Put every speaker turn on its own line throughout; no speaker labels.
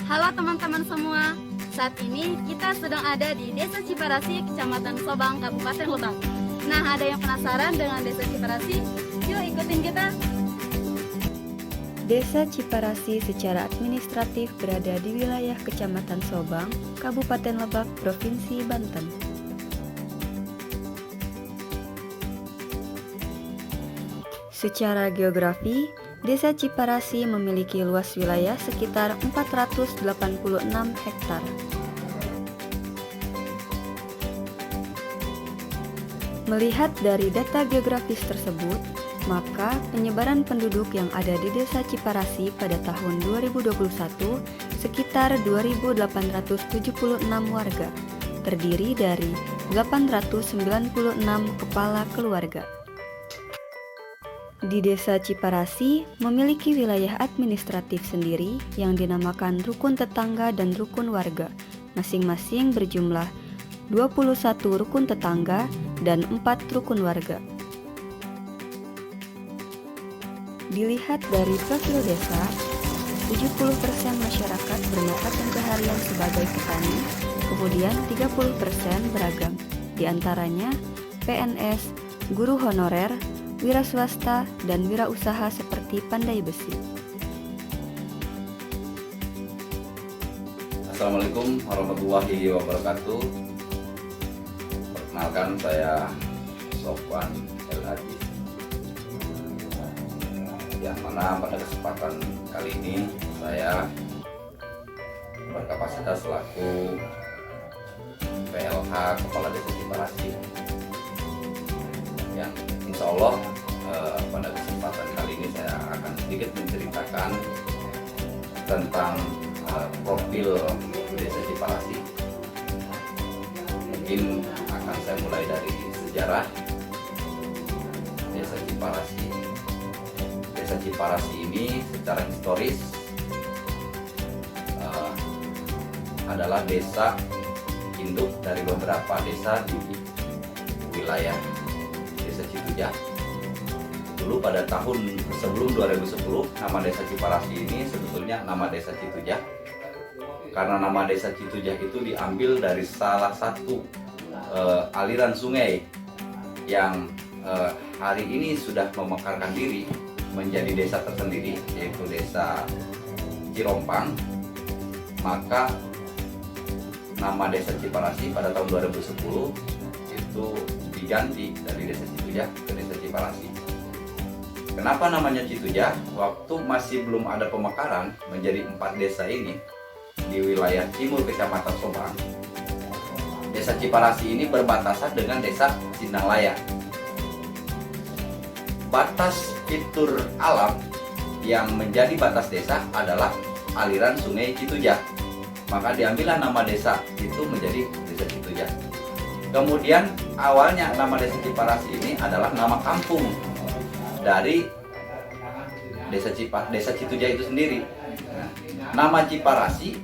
Halo teman-teman semua, saat ini kita sedang ada di Desa Ciparasi, Kecamatan Sobang, Kabupaten Lebak. Nah, ada yang penasaran dengan Desa Ciparasi? Yuk ikutin kita.
Desa Ciparasi secara administratif berada di wilayah Kecamatan Sobang, Kabupaten Lebak, Provinsi Banten. Secara geografi, Desa Ciparasi memiliki luas wilayah sekitar 486 hektar. Melihat dari data geografis tersebut, maka penyebaran penduduk yang ada di Desa Ciparasi pada tahun 2021 sekitar 2.876 warga, terdiri dari 896 kepala keluarga. Di Desa Ciparasi memiliki wilayah administratif sendiri yang dinamakan Rukun Tetangga dan Rukun Warga, masing-masing berjumlah 21 rukun tetangga dan 4 rukun warga. Dilihat dari profil desa, 70% masyarakat bermata pencaharian sebagai petani, kemudian 30% beragam, diantaranya PNS, guru honorer, wira swasta, dan wira usaha seperti pandai besi.
Assalamualaikum warahmatullahi wabarakatuh. Perkenalkan, saya Sofwan El Haji, yang mana pada kesempatan kali ini saya berkapasitas selaku PLH Kepala Desa Ciparasi, yang insya Allah pada kesempatan kali ini saya akan sedikit menceritakan tentang profil Desa Ciparasi. Mungkin akan saya mulai dari sejarah Desa Ciparasi. Desa Ciparasi ini secara historis adalah desa induk dari beberapa desa di wilayah Desa Citujah. Dulu pada tahun sebelum 2010, nama Desa Ciparasi ini sebetulnya nama Desa Citujah, karena nama Desa Citujah itu diambil dari salah satu aliran sungai yang hari ini sudah memekarkan diri menjadi desa tersendiri, yaitu Desa Cirompang. Maka nama Desa Ciparasi pada tahun 2010 itu diganti dari Desa Citujah ke Desa Ciparasi. Kenapa namanya Citujah? Waktu masih belum ada pemekaran menjadi 4 desa ini di wilayah timur Kecamatan Sobang, Desa Ciparasi ini berbatasan dengan Desa Cindanglayan. Batas fitur alam yang menjadi batas desa adalah aliran sungai Citujah. Maka diambillah nama desa itu menjadi Desa Citujah. Kemudian awalnya nama Desa Ciparasi ini adalah nama kampung dari Desa Citujah itu sendiri. Nama Ciparasi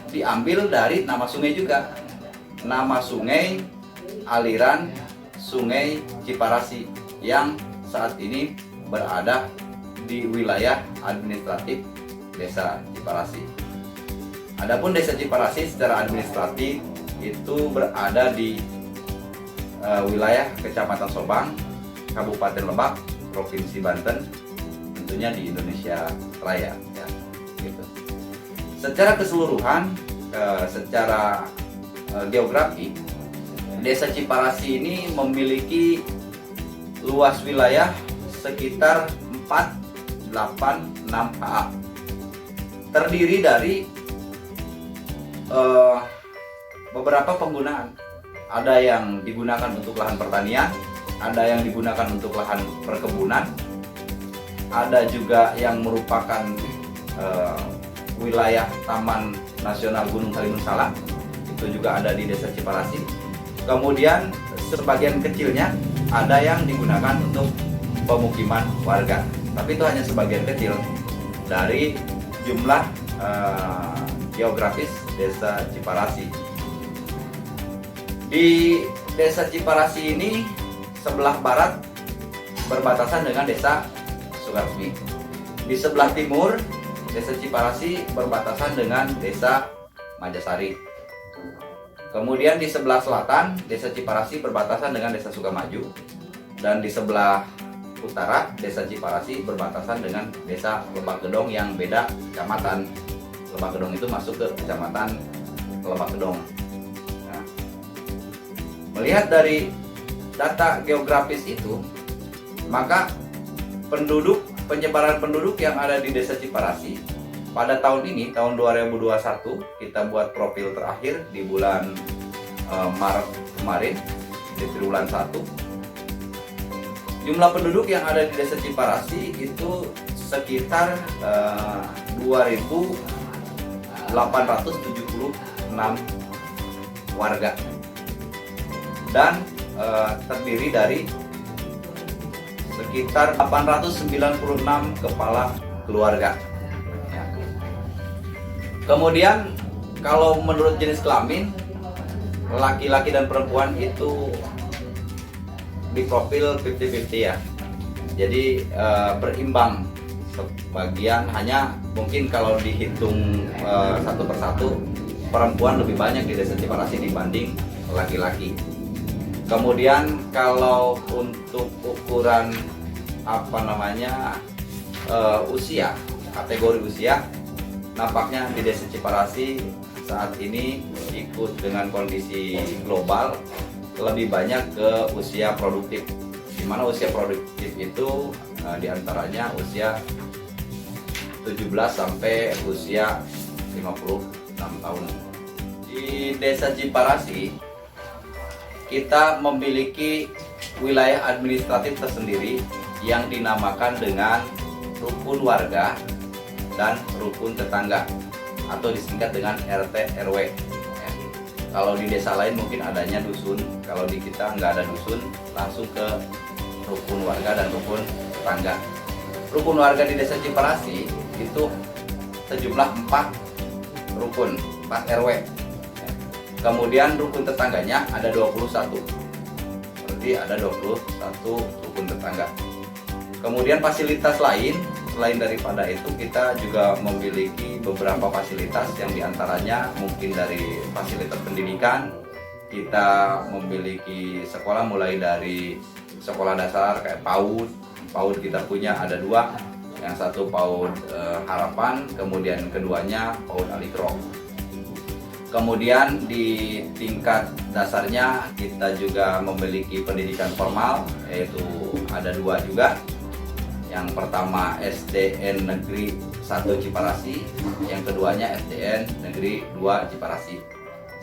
diambil dari nama sungai juga. Nama sungai aliran Sungai Ciparasi yang saat ini berada di wilayah administratif Desa Ciparasi. Adapun Desa Ciparasi secara administratif itu berada di wilayah Kecamatan Sobang, Kabupaten Lebak, Provinsi Banten, tentunya di Indonesia Raya, ya, gitu. Secara keseluruhan, secara geografi, Desa Ciparasi ini memiliki luas wilayah sekitar 486 ha. Terdiri dari beberapa penggunaan. Ada yang digunakan untuk lahan pertanian, ada yang digunakan untuk lahan perkebunan, ada juga yang merupakan wilayah Taman Nasional Gunung Halimun Salak, itu juga ada di Desa Ciparasi. Kemudian sebagian kecilnya ada yang digunakan untuk pemukiman warga, tapi itu hanya sebagian kecil dari jumlah geografis Desa Ciparasi. Di Desa Ciparasi ini sebelah barat berbatasan dengan Desa Sukaresmi. Di sebelah timur Desa Ciparasi berbatasan dengan Desa Majasari. Kemudian di sebelah selatan, Desa Ciparasi berbatasan dengan Desa Sukamaju. Dan di sebelah utara, Desa Ciparasi berbatasan dengan Desa Lebak Gedong yang beda kecamatan. Lebak Gedong itu masuk ke kecamatan Lebak Gedong. Nah, melihat dari data geografis itu, maka penyebaran penduduk yang ada di Desa Ciparasi pada tahun ini, tahun 2021, kita buat profil terakhir di bulan Maret kemarin, di triwulan 1. Jumlah penduduk yang ada di Desa Ciparasi itu sekitar 2.876 warga dan terdiri dari sekitar 896 kepala keluarga. Ya. Kemudian kalau menurut jenis kelamin, laki-laki dan perempuan itu di profil 50-50 ya. Jadi berimbang. Sebagian hanya mungkin kalau dihitung satu persatu, perempuan lebih banyak di Desa Ciparasi dibanding laki-laki. Kemudian kalau untuk ukuran usia, kategori usia, nampaknya di Desa Ciparasi saat ini ikut dengan kondisi global lebih banyak ke usia produktif. Di mana usia produktif itu diantaranya usia 17 sampai usia 56 tahun. Di Desa Ciparasi kita memiliki wilayah administratif tersendiri yang dinamakan dengan rukun warga dan rukun tetangga atau disingkat dengan RT RW. Kalau di desa lain mungkin adanya dusun, kalau di kita nggak ada dusun, langsung ke rukun warga dan rukun tetangga. Rukun warga di Desa Ciparasi itu sejumlah 4 rukun, 4 RW. Kemudian rukun tetangganya ada 21. Berarti ada 21 rukun tetangga. Kemudian fasilitas lain, selain daripada itu kita juga memiliki beberapa fasilitas yang diantaranya mungkin dari fasilitas pendidikan. Kita memiliki sekolah mulai dari sekolah dasar kayak PAUD. PAUD kita punya ada 2, yang satu PAUD Harapan, kemudian keduanya PAUD Alikro. Kemudian di tingkat dasarnya kita juga memiliki pendidikan formal, yaitu ada 2 juga. Yang pertama SDN Negeri 1 Ciparasi, yang keduanya SDN Negeri 2 Ciparasi.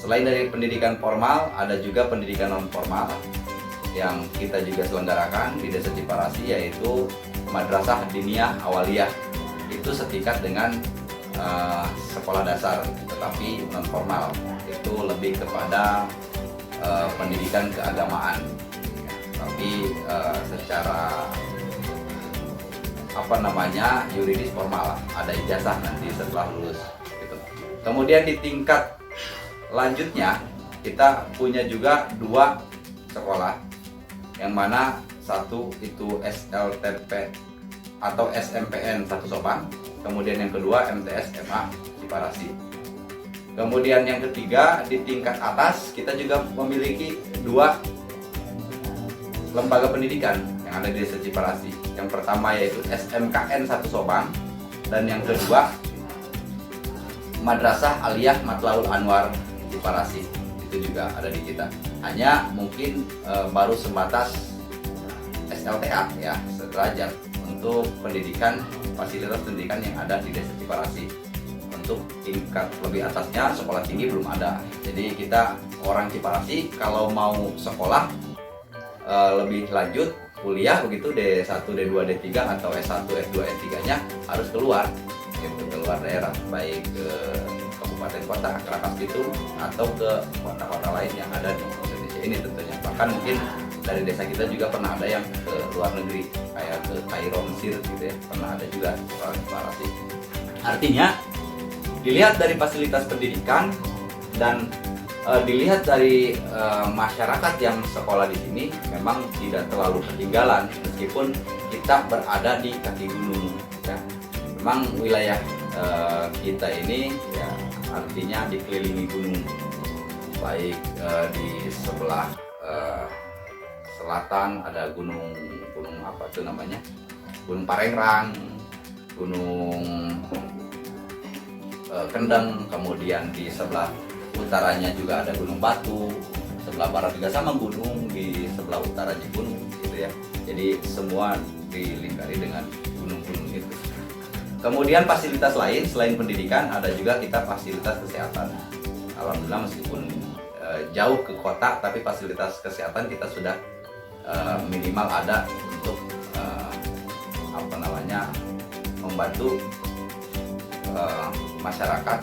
Selain dari pendidikan formal, ada juga pendidikan non formal yang kita juga selenggarakan di Desa Ciparasi, yaitu Madrasah Diniyah Awaliyah. Itu setingkat dengan sekolah dasar, tetapi non formal. Itu lebih kepada pendidikan keagamaan, tapi secara yuridis formal, ada ijazah nanti setelah lulus gitu. Kemudian di tingkat lanjutnya kita punya juga 2 sekolah, yang mana satu itu SLTP atau SMPN 1 Sobang, kemudian yang kedua MTS MA Ciparasi. Kemudian yang ketiga di tingkat atas kita juga memiliki 2 lembaga pendidikan yang ada di Desa Ciparasi. Yang pertama yaitu SMKN 1 Sobang, dan yang kedua Madrasah Aliyah Matlaul Anwar Ciparasi. Itu juga ada di kita. Hanya mungkin baru sebatas SLTA ya, sederajat untuk pendidikan, fasilitas pendidikan yang ada di Desa Ciparasi. Untuk tingkat lebih atasnya sekolah tinggi belum ada. Jadi kita orang Ciparasi kalau mau sekolah lebih lanjut kuliah begitu D1, D2, D3 atau S1, S2, S3-nya harus keluar gitu, keluar daerah, baik ke kabupaten kota Karakas gitu atau ke kota-kota lain yang ada di Indonesia ini tentunya. Bahkan mungkin dari desa kita juga pernah ada yang ke luar negeri kayak ke Kairo, Mesir gitu ya, pernah ada juga orang Ciparasi. Artinya dilihat dari fasilitas pendidikan dan dilihat dari masyarakat yang sekolah di sini memang tidak terlalu ketinggalan meskipun kita berada di kaki gunung ya. Memang wilayah kita ini ya artinya dikelilingi gunung, baik di sebelah selatan ada gunung apa tuh namanya, Gunung Parengrang, Gunung Kendeng, kemudian di sebelah utaranya juga ada Gunung Batu, sebelah barat juga sama gunung, di sebelah utaranya gunung gitu ya. Jadi semua dilingkari dengan gunung-gunung itu. Kemudian fasilitas lain selain pendidikan ada juga kita fasilitas kesehatan. Alhamdulillah meskipun jauh ke kota, tapi fasilitas kesehatan kita sudah minimal ada untuk membantu masyarakat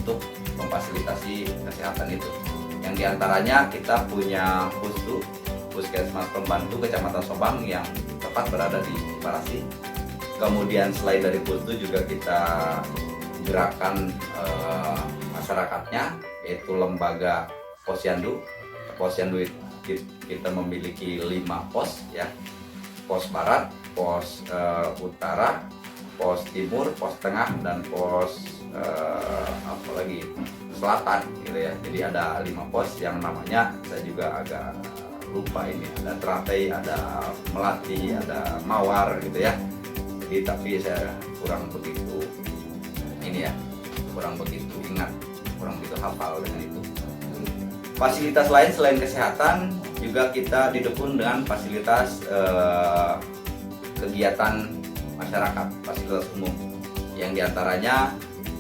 untuk memfasilitasi kesehatan itu. Yang diantaranya kita punya puskesmas pembantu Kecamatan Sobang yang tepat berada di Ciparasi. Kemudian selain dari pustu juga kita gerakan masyarakatnya, yaitu lembaga Posyandu. Posyandu kita memiliki 5 pos ya, pos barat, pos utara, pos timur, pos tengah, dan pos selatan gitu ya. Jadi ada 5 pos yang namanya saya juga agak lupa ini, ada Teratai, ada Melati, ada Mawar gitu ya. Jadi tapi saya kurang begitu ingat, kurang begitu hafal dengan itu. Fasilitas lain selain kesehatan juga kita didukung dengan fasilitas kegiatan masyarakat, fasilitas umum, yang diantaranya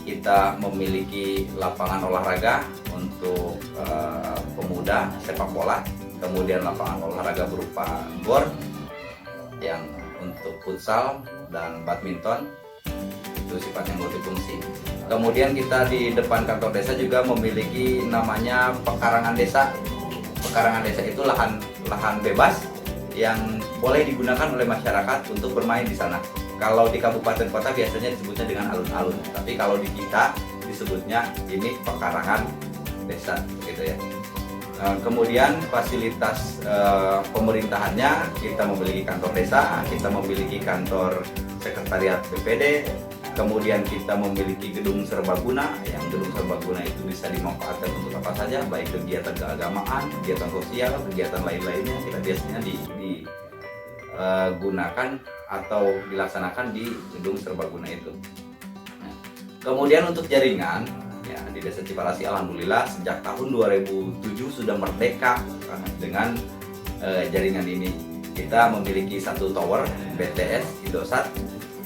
kita memiliki lapangan olahraga untuk pemuda sepak bola, kemudian lapangan olahraga berupa gor yang untuk futsal dan badminton, itu sifatnya multifungsi. Kemudian kita di depan kantor desa juga memiliki namanya pekarangan desa. Pekarangan desa itu lahan bebas yang boleh digunakan oleh masyarakat untuk bermain di sana. Kalau di kabupaten kota biasanya disebutnya dengan alun-alun, tapi kalau di kita disebutnya ini pekarangan desa gitu ya. Kemudian fasilitas pemerintahannya kita memiliki kantor desa, kita memiliki kantor sekretariat BPD, kemudian kita memiliki gedung serbaguna, yang gedung serbaguna itu bisa dimanfaatkan untuk apa saja, baik kegiatan keagamaan, kegiatan sosial, kegiatan lain-lainnya kita biasanya digunakan atau dilaksanakan di gedung serbaguna itu. Kemudian untuk jaringan, ya, di Desa Ciparasi alhamdulillah sejak tahun 2007 sudah merdeka dengan jaringan ini. Kita memiliki 1 tower BTS Indosat,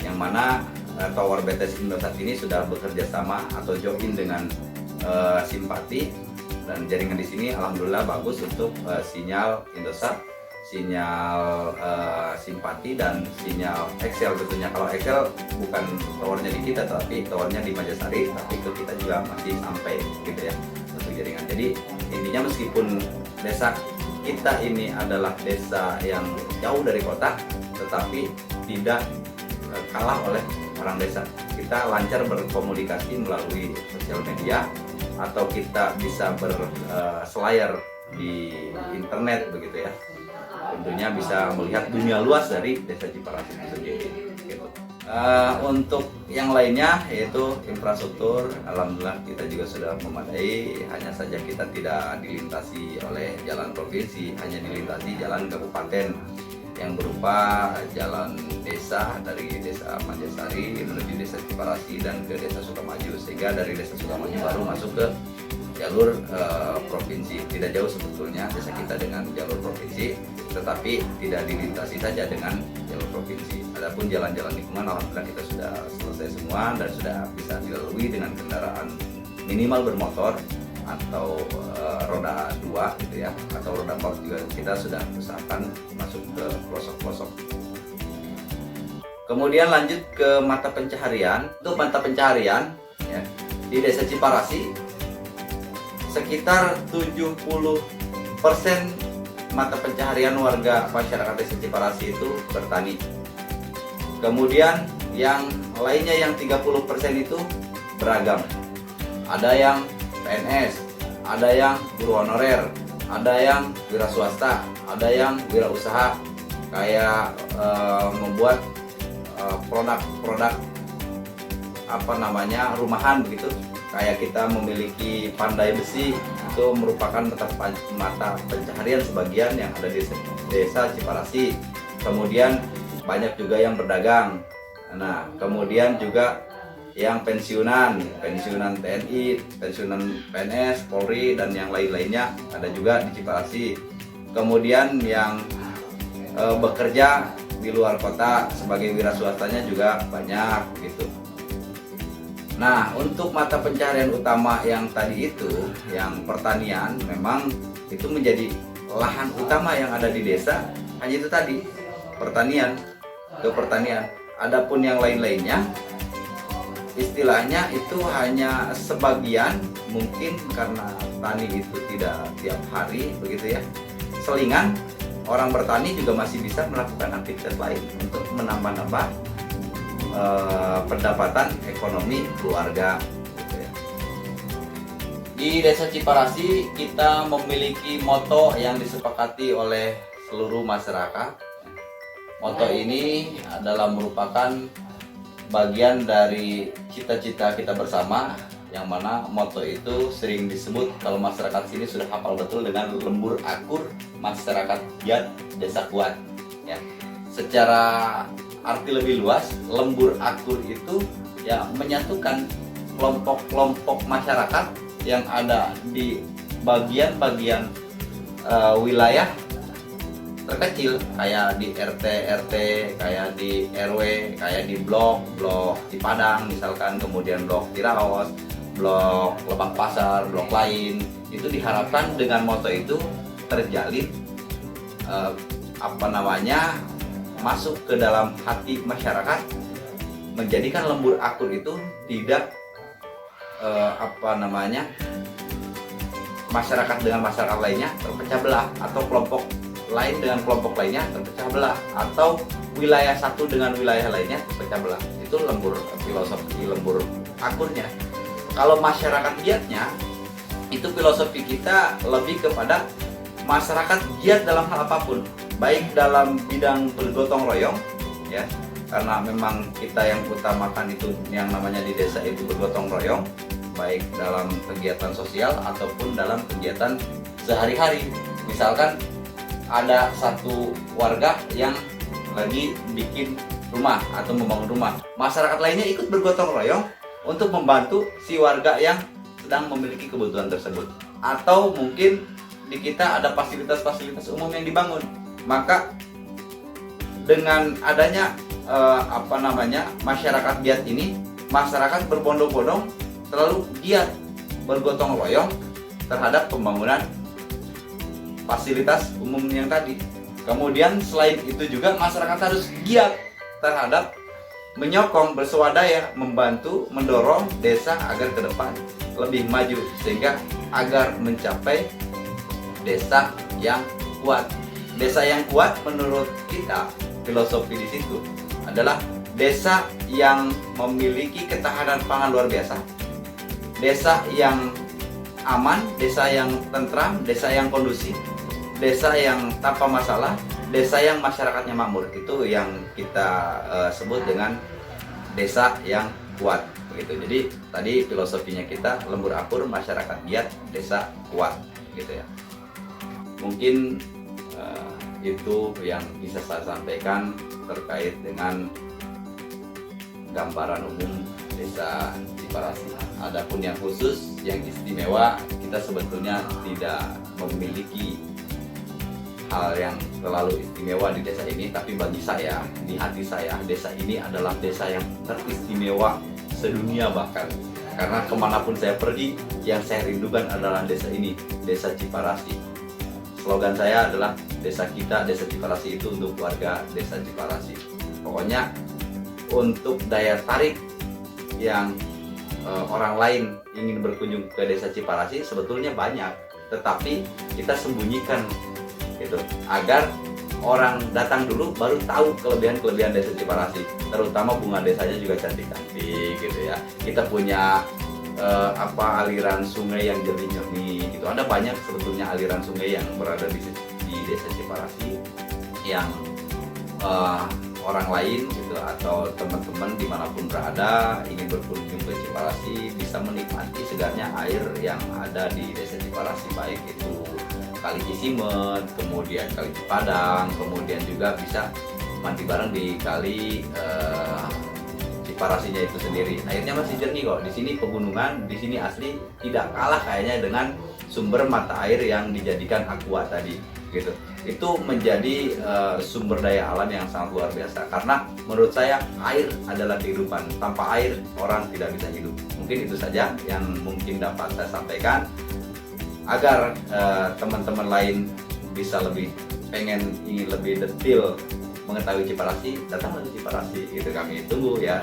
yang mana tower BTS Indosat ini sudah bekerja sama atau join dengan Simpati, dan jaringan di sini alhamdulillah bagus untuk sinyal Indosat, sinyal Simpati, dan sinyal Excel tentunya. Kalau Excel bukan towernya di kita, tapi towernya di Majasari, tapi ke kita juga masih sampai gitu ya untuk jaringan. Jadi intinya meskipun desa kita ini adalah desa yang jauh dari kota, tetapi tidak kalah oleh orang desa. Kita lancar berkomunikasi melalui sosial media, atau kita bisa berselayar di internet begitu ya. Tentunya bisa melihat dunia luas dari Desa Ciparasi itu sendiri. Gitu. Untuk yang lainnya yaitu infrastruktur, alhamdulillah kita juga sudah memadai. Hanya saja kita tidak dilintasi oleh jalan provinsi, hanya dilintasi jalan kabupaten yang berupa jalan desa dari Desa Majasari menuju Desa Ciparasi dan ke Desa Sukamaju, sehingga dari Desa Sukamaju baru masuk ke jalur provinsi. Tidak jauh sebetulnya desa kita dengan jalur provinsi, tetapi tidak dilintasi saja dengan jalur provinsi. Adapun jalan-jalan lingkungan alhamdulillah kita sudah selesai semua dan sudah bisa dilalui dengan kendaraan minimal bermotor atau roda 2 gitu ya, atau roda 4 juga kita sudah usahakan masuk ke pelosok-pelosok. Kemudian lanjut ke mata pencaharian. Untuk mata pencaharian ya, di Desa Ciparasi sekitar 70% mata pencaharian warga masyarakat Desa Ciparasi itu bertani. Kemudian yang lainnya yang 30% itu beragam. Ada yang PNS, ada yang guru honorer, ada yang wira swasta, ada yang wirausaha kayak membuat produk-produk rumahan begitu. Kayak kita memiliki pandai besi, itu merupakan mata pencaharian sebagian yang ada di desa Ciparasi. Kemudian banyak juga yang berdagang. Nah, kemudian juga yang pensiunan TNI, pensiunan PNS, Polri, dan yang lain-lainnya ada juga di Ciparasi. Kemudian yang bekerja di luar kota sebagai wira swastanya juga banyak gitu. Nah, untuk mata pencaharian utama yang tadi itu, yang pertanian, memang itu menjadi lahan utama yang ada di desa, hanya itu tadi, pertanian. Adapun yang lain-lainnya, istilahnya itu hanya sebagian, mungkin karena tani itu tidak tiap hari begitu ya. Selingan orang bertani juga masih bisa melakukan aktivitas lain untuk menambah-nambah pendapatan ekonomi keluarga gitu ya. Di Desa Ciparasi kita memiliki moto yang disepakati oleh seluruh masyarakat. Moto ini adalah merupakan bagian dari cita-cita kita bersama, yang mana moto itu sering disebut, kalau masyarakat sini sudah hafal betul, dengan lembur akur masyarakat giat desa kuat ya. Secara arti lebih luas, lembur akur itu ya menyatukan kelompok-kelompok masyarakat yang ada di bagian-bagian wilayah terkecil, kayak di RT, kayak di RW, kayak di blok Cipadang misalkan, kemudian blok Ciraos, blok Lebak Pasar, blok lain. Itu diharapkan dengan moto itu terjalin masuk ke dalam hati masyarakat, menjadikan lembur akur itu tidak masyarakat dengan masyarakat lainnya terpecah belah, atau kelompok lain dengan kelompok lainnya terpecah belah, atau wilayah satu dengan wilayah lainnya terpecah belah. Itu filosofi lembur akurnya. Kalau masyarakat giatnya, itu filosofi kita lebih kepada masyarakat giat dalam hal apapun, baik dalam bidang bergotong royong ya, karena memang kita yang utamakan itu yang namanya di desa itu bergotong royong, baik dalam kegiatan sosial ataupun dalam kegiatan sehari-hari. Misalkan ada satu warga yang lagi bikin rumah atau membangun rumah, masyarakat lainnya ikut bergotong royong untuk membantu si warga yang sedang memiliki kebutuhan tersebut. Atau mungkin di kita ada fasilitas-fasilitas umum yang dibangun, maka dengan adanya masyarakat giat ini, masyarakat berbondong-bondong selalu giat bergotong royong terhadap pembangunan fasilitas umum yang tadi. Kemudian selain itu juga masyarakat harus giat terhadap menyokong, berswadaya, membantu, mendorong desa agar ke depan lebih maju, sehingga agar mencapai desa yang kuat. Desa yang kuat menurut kita, filosofi di situ adalah desa yang memiliki ketahanan pangan luar biasa, desa yang aman, desa yang tentram, desa yang kondusif, desa yang tanpa masalah, desa yang masyarakatnya makmur. Itu yang kita sebut dengan desa yang kuat begitu. Jadi tadi filosofinya kita lembur akur, masyarakat giat, desa kuat gitu ya. Mungkin itu yang bisa saya sampaikan terkait dengan gambaran umum desa Ciparasi. Adapun yang khusus, yang istimewa, kita sebetulnya tidak memiliki hal yang terlalu istimewa di desa ini, tapi bagi saya, di hati saya, desa ini adalah desa yang teristimewa sedunia bahkan. Karena kemanapun saya pergi, yang saya rindukan adalah desa ini, desa Ciparasi. Slogan saya adalah desa kita, desa Ciparasi itu untuk warga desa Ciparasi. Pokoknya untuk daya tarik yang orang lain ingin berkunjung ke desa Ciparasi sebetulnya banyak, tetapi kita sembunyikan gitu, agar orang datang dulu baru tahu kelebihan-kelebihan desa Ciparasi. Terutama bunga desanya juga cantik-cantik gitu ya. Kita punya aliran sungai yang jernih-jernih gitu. Ada banyak sebetulnya aliran sungai yang berada di desa Ciparasi yang orang lain gitu atau teman-teman dimanapun berada ingin berkunjung ke Ciparasi bisa menikmati segarnya air yang ada di Desa Ciparasi, baik itu Kali Cisimet, kemudian Kali Cipadang, kemudian juga bisa mandi bareng di Kali Ciparasinya itu sendiri. Airnya masih jernih kok. Di sini pegunungan, di sini asli tidak kalah kayaknya dengan sumber mata air yang dijadikan aqua tadi gitu. Itu menjadi sumber daya alam yang sangat luar biasa, karena menurut saya air adalah kehidupan. Tanpa air orang tidak bisa hidup. Mungkin itu saja yang mungkin dapat saya sampaikan, agar teman-teman lain bisa ingin lebih detail mengetahui Ciparasi, datanglah ke Ciparasi gitu. Kami tunggu ya.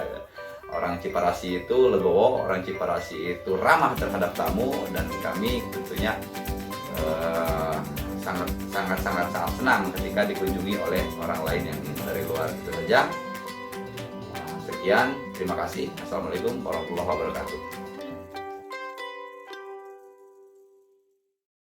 Orang Ciparasi itu legowo, orang Ciparasi itu ramah terhadap tamu, dan kami tentunya sangat senang ketika dikunjungi oleh orang lain yang dari luar. Itu saja. Sekian, terima kasih. Assalamualaikum warahmatullahi wabarakatuh.